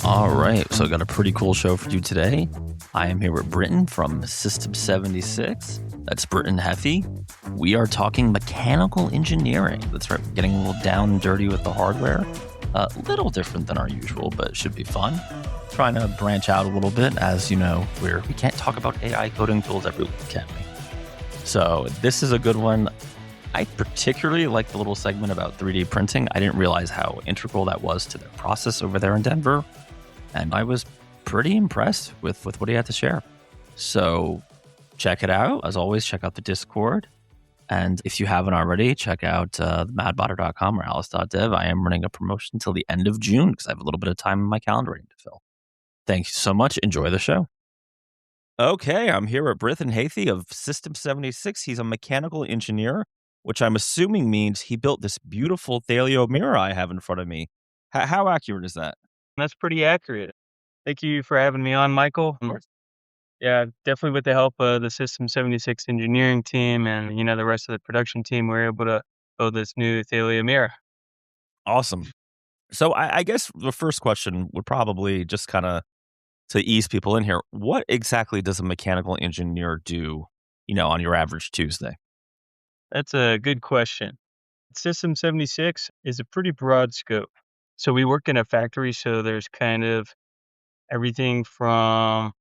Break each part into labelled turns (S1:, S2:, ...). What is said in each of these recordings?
S1: All right, so I got a pretty cool show for you today. I am here with Britton from System76. That's Britton Heaphy. We are talking mechanical engineering. That's right, getting a little down and dirty with the hardware. A little different than our usual, but it should be fun. Trying to branch out a little bit, as you know, we can't talk about AI coding tools every week, can we? So this is a good one. I particularly like the little segment about 3D printing. I didn't realize how integral that was to their process over there in Denver. And I was pretty impressed with what he had to share. So check it out. As always, check out the Discord. And if you haven't already, check out madbotter.com or alice.dev. I am running a promotion until the end of June because I have a little bit of time in my calendar to fill. Thank you so much. Enjoy the show. Okay, I'm here with Britton Heaphy of System76. He's a mechanical engineer, which I'm assuming means he built this beautiful Thalio mirror I have in front of me. How accurate is that?
S2: That's pretty accurate. Thank you for having me on, Michael.
S1: Of course.
S2: Yeah, definitely with the help of the System 76 engineering team and, the rest of the production team, we were able to build this new Thalia mirror.
S1: Awesome. So I guess the first question would probably just kind of to ease people in here. What exactly does a mechanical engineer do, on your average Tuesday?
S2: That's a good question. System 76 is a pretty broad scope. So we work in a factory, so there's kind of everything from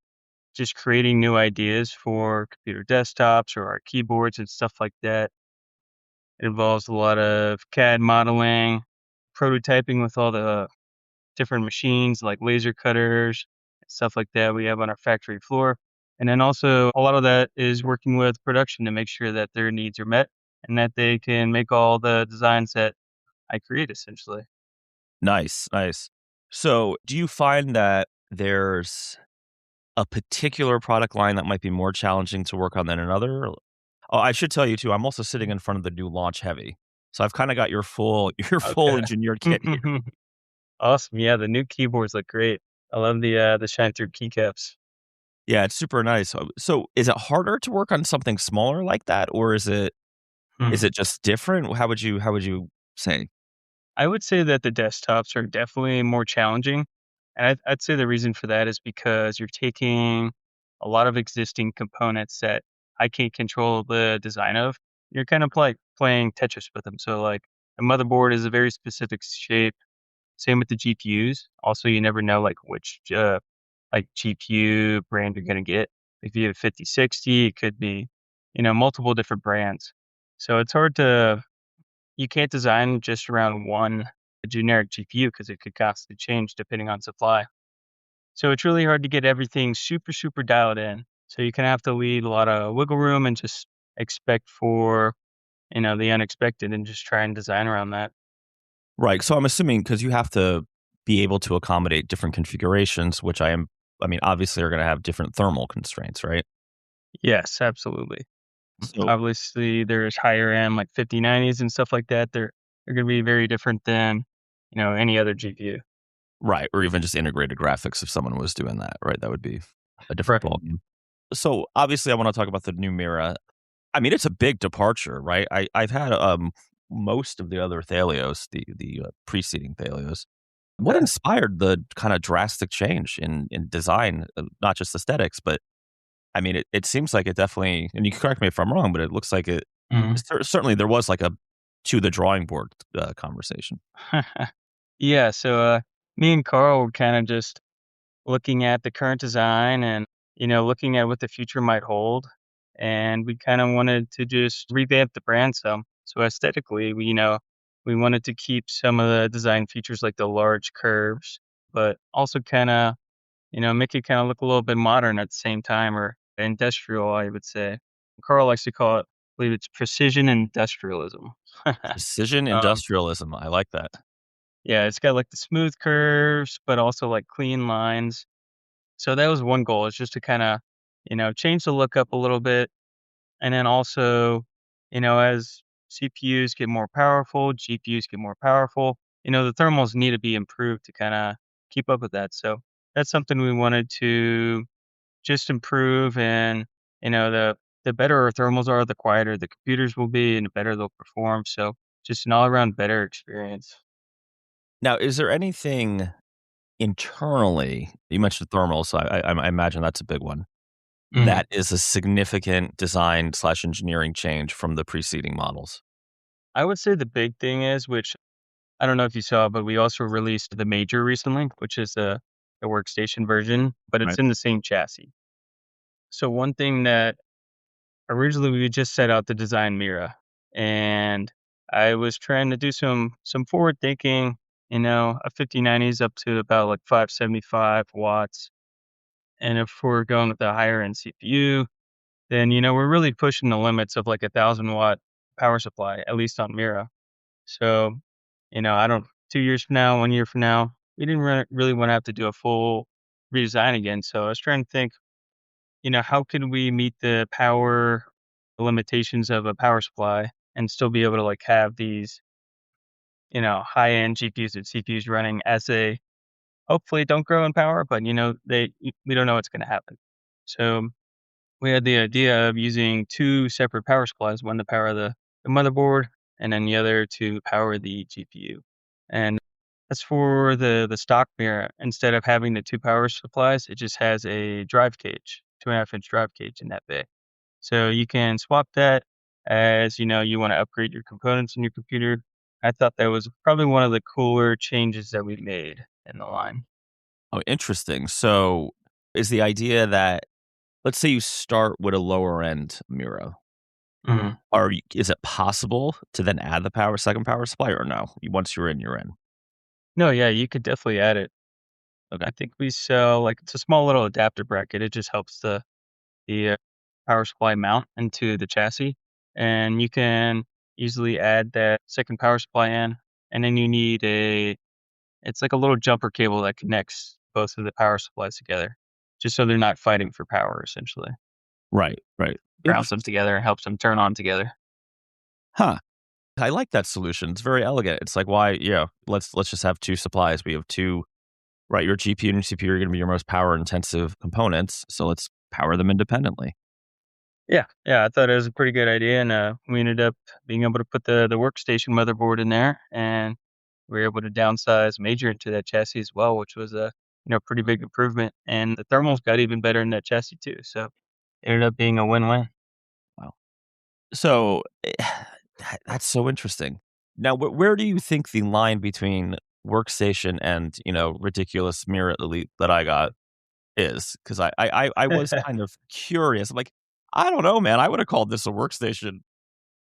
S2: just creating new ideas for computer desktops or our keyboards and stuff like that. It involves a lot of CAD modeling, prototyping with all the different machines like laser cutters, stuff like that we have on our factory floor. And then also a lot of that is working with production to make sure that their needs are met and that they can make all the designs that I create essentially.
S1: Nice, nice. So do you find that there's a particular product line that might be more challenging to work on than another? Oh, I should tell you too, I'm also sitting in front of the new Launch Heavy. So I've kind of got your full your full
S2: Okay.
S1: engineered kit here.
S2: Awesome. Yeah, the new keyboards look great. I love the shine through keycaps.
S1: Yeah, it's super nice. So is it harder to work on something smaller like that, or is it just different? How would you say?
S2: I would say that the desktops are definitely more challenging. And I'd say the reason for that is because you're taking a lot of existing components that I can't control the design of. You're kind of like playing Tetris with them. So, like, a motherboard is a very specific shape. Same with the GPUs. Also, you never know like which like GPU brand you're gonna get. If you have 5060, it could be, multiple different brands. So it's hard to you can't design just around one generic GPU because it could constantly change depending on supply. So it's really hard to get everything super, super dialed in. So you kind of have to leave a lot of wiggle room and just expect for, the unexpected and just try and design around that.
S1: Right. So I'm assuming because you have to be able to accommodate different configurations, which I mean, obviously are going to have different thermal constraints, right?
S2: Yes, absolutely.
S1: So,
S2: Obviously, there's higher end like 5090s and stuff like that. They're going to be very different than, any other GPU.
S1: right. Or even just integrated graphics if someone was doing that, right? That would be a different
S2: Right.
S1: ballgame. So obviously I want to talk about the new Mira. I mean, it's a big departure, right? I've had most of the other Thalios, the preceding Thalios. What
S2: Okay.
S1: inspired the kind of drastic change in design, not just aesthetics, but I mean, it seems like it definitely, and you can correct me if I'm wrong, but it looks like certainly there was like a to the drawing board conversation.
S2: Yeah, so, me and Carl were kinda just looking at the current design and, looking at what the future might hold, and we kinda wanted to just revamp the brand some. So aesthetically, we wanted to keep some of the design features like the large curves, but also kinda, make it kinda look a little bit modern at the same time or industrial, I would say. Carl likes to call it I believe it's precision industrialism.
S1: Precision
S2: Um
S1: industrialism. I like that.
S2: Yeah, it's got like the smooth curves, but also like clean lines. So that was one goal is just to kind of, change the look up a little bit. And then also, as CPUs get more powerful, GPUs get more powerful, the thermals need to be improved to kind of keep up with that. So that's something we wanted to just improve. And, the better our thermals are, the quieter the computers will be and the better they'll perform. So just an all around better experience.
S1: Now, is there anything internally, you mentioned thermal, so I imagine that's a big one,
S2: Mhm.
S1: that is a significant design/engineering change from the preceding models?
S2: I would say the big thing is, which I don't know if you saw, but we also released the Major recently, which is the workstation version, but it's
S1: Right.
S2: in the same chassis. So one thing that originally we just set out to design Mira, and I was trying to do some forward thinking. A 5090 is up to about like 575 watts, and if we're going with a higher end CPU, then we're really pushing the limits of like 1,000 watt power supply, at least on Mira. So, I don't 2 years from now, 1 year from now, we didn't really wanna have to do a full redesign again, so I was trying to think, how can we meet the power limitations of a power supply and still be able to, like, have these, high-end GPUs and CPUs running as they hopefully don't grow in power, but, we don't know what's gonna happen. So we had the idea of using 2 separate power supplies, one to power the motherboard and then the other to power the GPU. And as for the stock mirror, instead of having the 2 power supplies, it just has a drive cage, 2.5-inch drive cage in that bay. So you can swap that as, you wanna upgrade your components in your computer. I thought that was probably one of the cooler changes that we made in the line.
S1: Oh, interesting. So, is the idea that let's say you start with a lower end Miro.
S2: Mhm.
S1: Is it possible to then add the second power supply or no? Once you're in, you're in.
S2: No, yeah, you could definitely add it.
S1: Okay.
S2: I think we sell like it's a small little adapter bracket. It just helps the power supply mount into the chassis, and you can easily add that second power supply in, and then you need a it's like a little jumper cable that connects both of the power supplies together, just so they're not fighting for power. Essentially,
S1: Right, right.
S2: grounds them
S1: Interesting.
S2: together, helps them turn on together.
S1: Huh. I like that solution. It's very elegant. It's like, why, yeah, let's just have two supplies. We have two, right? Your GPU and your CPU are going to be your most power intensive components. So let's power them independently.
S2: Yeah, yeah, I thought it was a pretty good idea, and we ended up being able to put the workstation motherboard in there, and we were able to downsize major into that chassis as well, which was a pretty big improvement. And the thermals got even better in that chassis too, so it ended up being a win-win.
S1: Wow. So that's so interesting. Now, where do you think the line between workstation and ridiculous mirror elite that I got is? Because I was kind of curious. I'm like, I don't know, man. I would have called this a workstation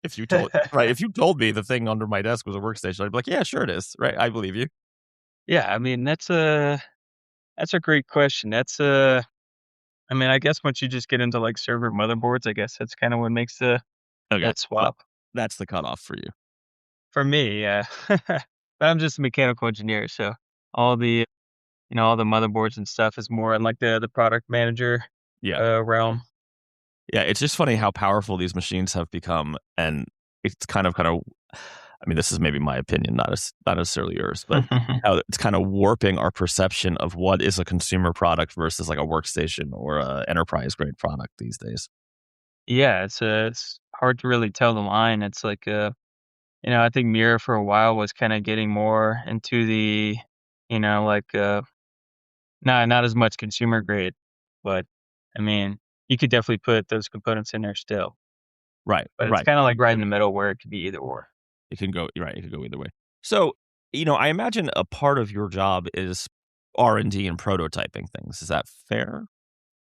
S1: if you told right. If you told me the thing under my desk was a workstation, I'd be like, yeah, sure it is. Right. I believe you.
S2: Yeah, I mean that's a great question. I mean, I guess once you just get into like server motherboards, I guess that's kind of what makes
S1: Okay.
S2: that
S1: Well,
S2: swap
S1: that's the cutoff for you.
S2: for me. Yeah, but I'm just a mechanical engineer, so all the all the motherboards and stuff is more in like the product manager
S1: Yeah.
S2: realm.
S1: Yeah. It's just funny how powerful these machines have become. And it's kind of, I mean, this is maybe my opinion, not necessarily yours, but how it's kind of warping our perception of what is a consumer product versus like a workstation or a enterprise grade product these days.
S2: Yeah, it's hard to really tell the line. It's like I think Mira for a while was kind of getting more into the like not as much consumer grade, but I mean you could definitely put those components in there still.
S1: Right.
S2: But it's
S1: Right.
S2: kind of like right in the middle where it could be either or.
S1: It can go you're right. It could go either way. So, I imagine a part of your job is R&D and prototyping things. Is that fair?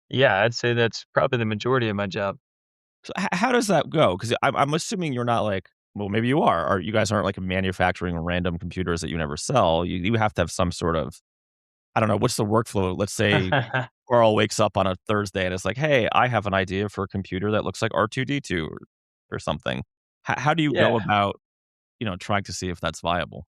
S2: Yeah, I'd say that's probably the majority of my job.
S1: So how does that go? Because I'm assuming you're not like, well, maybe you are. Or you guys aren't like manufacturing random computers that you never sell. You have to have some sort of, I don't know, what's the workflow? Let's say Carl wakes up on a Thursday and it's like, hey, I have an idea for a computer that looks like R2D2 or something. How do you go
S2: Yeah.
S1: about, trying to see if that's viable?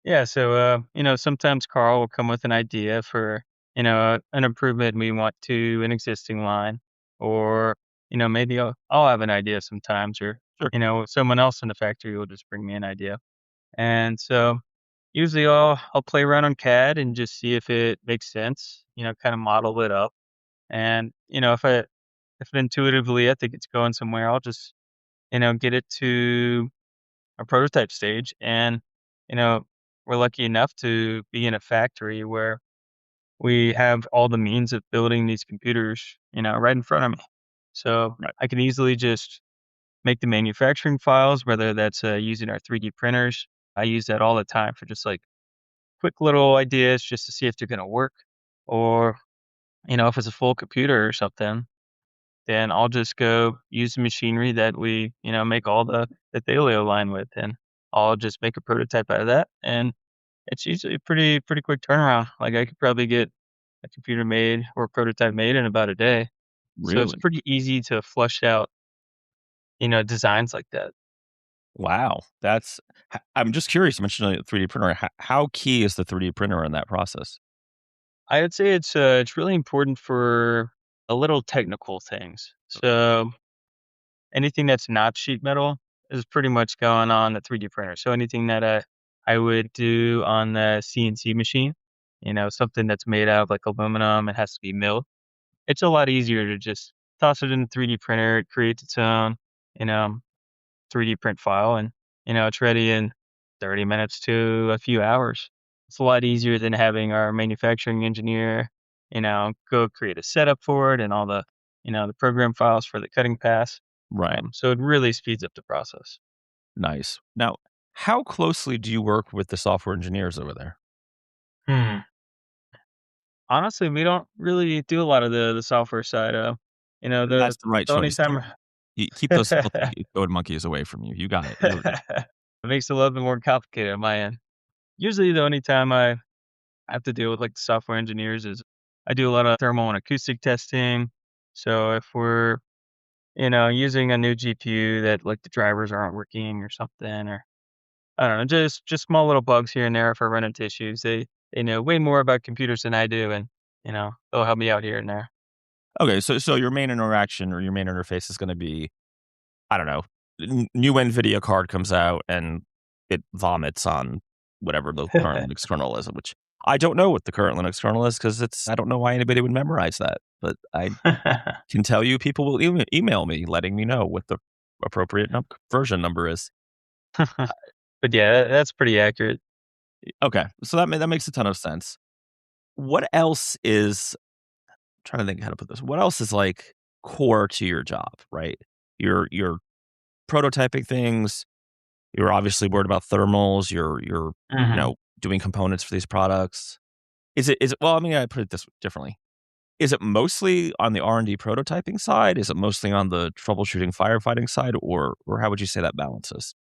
S2: Yeah, so sometimes Carl will come with an idea for, an improvement we want to an existing line, or maybe I'll have an idea sometimes, or
S1: Sure.
S2: someone else in the factory will just bring me an idea. And so usually I'll play around on CAD and just see if it makes sense, kind of model it up. And if intuitively I think it's going somewhere, I'll just get it to a prototype stage, and you know we're lucky enough to be in a factory where we have all the means of building these computers, right in front of me. So
S1: Right.
S2: I can easily just make the manufacturing files, whether that's using our 3D printers. I use that all the time for just like quick little ideas just to see if they're going to work. Or, if it's a full computer or something, then I'll just go use the machinery that we, make all the Thaleo line with. And I'll just make a prototype out of that. And it's usually a pretty quick turnaround. Like I could probably get a computer made or a prototype made in about a day. So it's
S1: Really?
S2: pretty easy to flush out, designs like that.
S1: Wow. I'm just curious. You mentioned a 3D printer. How key is the 3D printer in that process?
S2: I would say it's really important for a little technical things. So anything that's not sheet metal is pretty much going on the 3D printer. So anything that I would do on the CNC machine, something that's made out of like aluminum, it has to be milled. It's a lot easier to just toss it in the 3D printer. It creates its own, you know, 3D print file, and it's ready in 30 minutes to a few hours. It's a lot easier than having our manufacturing engineer, go create a setup for it and all the program files for the cutting pass.
S1: Right.
S2: So it really speeds up the process.
S1: Nice. Now, how closely do you work with the software engineers over there?
S2: Hmm. Honestly, we don't really do a lot of the software side. The
S1: That's the right
S2: the only
S1: choice.
S2: time
S1: Keep those filthy code monkeys away from you. You got it.
S2: it makes it a little bit more complicated on my end. Usually, the only time I have to deal with like the software engineers is I do a lot of thermal and acoustic testing. So if we're using a new GPU that like the drivers aren't working or something, or I don't know, just small little bugs here and there if I run into issues. They know way more about computers than I do, and they'll help me out here and there.
S1: Okay, so your main interaction or your main interface is gonna be, I don't know, new NVIDIA card comes out and it vomits on whatever the current Linux kernel is, which I don't know what the current Linux kernel is because I don't know why anybody would memorize that, but I can tell you people will email me letting me know what the appropriate version number is.
S2: But yeah, that's pretty accurate.
S1: Okay, so that makes a ton of sense. What else is trying to think how to put this. What else is like core to your job, right? You're prototyping things. You're obviously worried about thermals. You're
S2: Mhm.
S1: doing components for these products. Is it well, I mean, I put it this differently. Is it mostly on the R&D prototyping side? Is it mostly on the troubleshooting firefighting side, or how would you say that balances?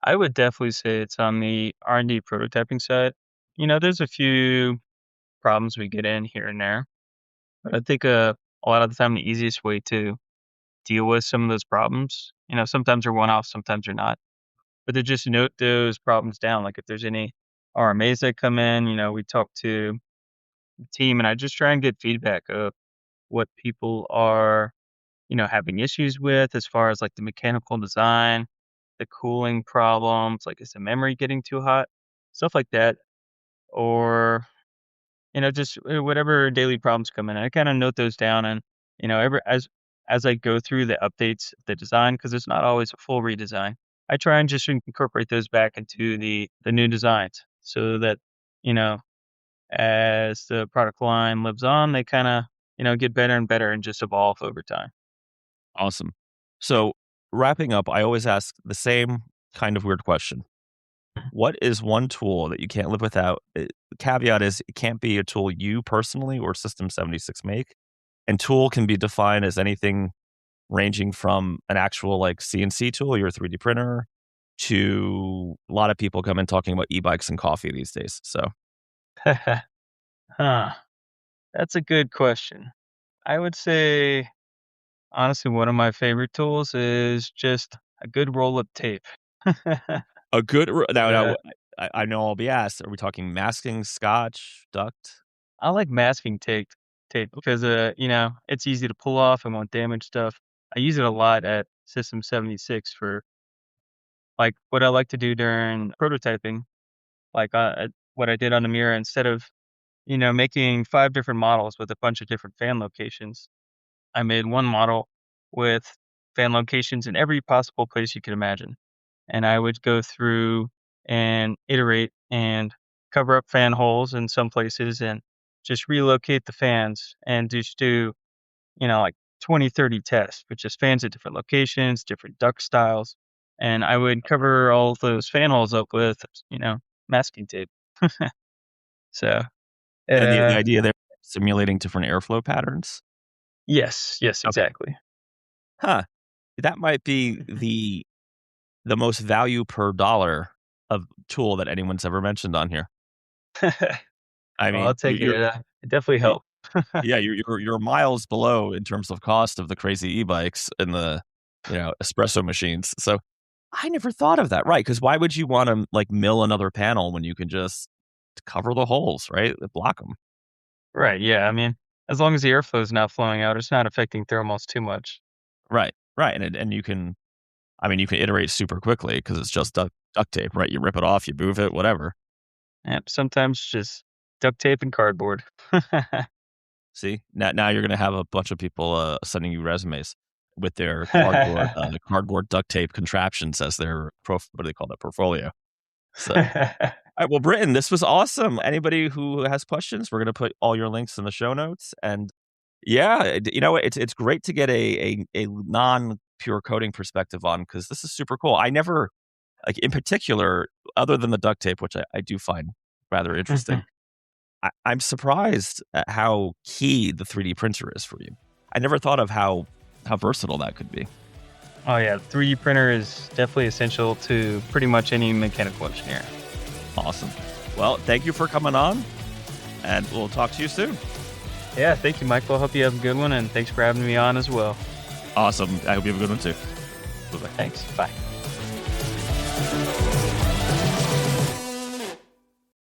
S2: I would definitely say it's on the R&D prototyping side. There's a few problems we get in here and there, but I think a lot of the time the easiest way to deal with some of those problems, sometimes they're one-off, sometimes they're not, but to just note those problems down. Like if there's any RMAs that come in, we talk to the team and I just try and get feedback of what people are, having issues with as far as like the mechanical design, the cooling problems, like is the memory getting too hot, stuff like that, or just whatever daily problems come in. I kind of note those down, and every as I go through the updates, of the design, because it's not always a full redesign. I try and just incorporate those back into the new designs, so that you know as the product line lives on, they kind of get better and better and just evolve over time.
S1: Awesome. So wrapping up, I always ask the same kind of weird question. What is one tool that you can't live without? The caveat is it can't be a tool you personally or System 76 make. And tool can be defined as anything ranging from an actual like CNC tool, your 3D printer, to a lot of people come in talking about e-bikes and coffee these days. So,
S2: Huh. That's a good question. I would say, honestly, one of my favorite tools is just a good roll of tape.
S1: a good now
S2: Uh,
S1: I know I'll be asked, are we talking masking, scotch, duct?
S2: I like masking tape because it's easy to pull off and won't damage stuff. I use it a lot at System 76 for like what I like to do during prototyping. Like what I did on the mirror, instead of making 5 different models with a bunch of different fan locations, I made one model with fan locations in every possible place you could imagine. And I would go through and iterate, and cover up fan holes in some places and just relocate the fans and just do, like 20, 30 tests with just fans at different locations, different duct styles. And I would cover all those fan holes up with, masking tape. So,
S1: And the
S2: uh,
S1: idea there, simulating different airflow patterns?
S2: yes,
S1: Okay.
S2: exactly.
S1: Huh. That might be the most value per dollar of tool that anyone's ever mentioned on here. I
S2: Well,
S1: mean,
S2: I'll take it. It definitely
S1: you
S2: helped.
S1: yeah, you're miles below in terms of cost of the crazy e-bikes and the, espresso machines. So, I never thought of that, right? Because why would you wanna, like, mill another panel when you can just cover the holes, right? Block them.
S2: Right. Yeah. I mean, as long as the airflow is not flowing out, it's not affecting thermals too much.
S1: Right, right, and you can you can iterate super quickly because it's just duct tape, right? You rip it off, you move it, whatever.
S2: Yep. Sometimes just duct tape and cardboard.
S1: See? Now you're gonna have a bunch of people, sending you resumes with their cardboard duct tape contraptions as their what do they call that? Portfolio. So, alright, well, Britton, this was awesome. Anybody who has questions, we're gonna put all your links in the show notes, and yeah, it's great to get a non-pure coding perspective on because this is super cool. I never like, in particular, other than the duct tape, which I do find rather interesting, I'm surprised at how key the 3D printer is for you. I never thought of how versatile that could be.
S2: Oh yeah, 3D printer is definitely essential to pretty much any mechanical engineer.
S1: Awesome. Well, thank you for coming on, and we'll talk to you soon.
S2: Yeah, thank you, Michael. I hope you have a good one, and thanks for having me on as well.
S1: Awesome. I hope you have a good one too. Bye-bye.
S2: Thanks. Bye.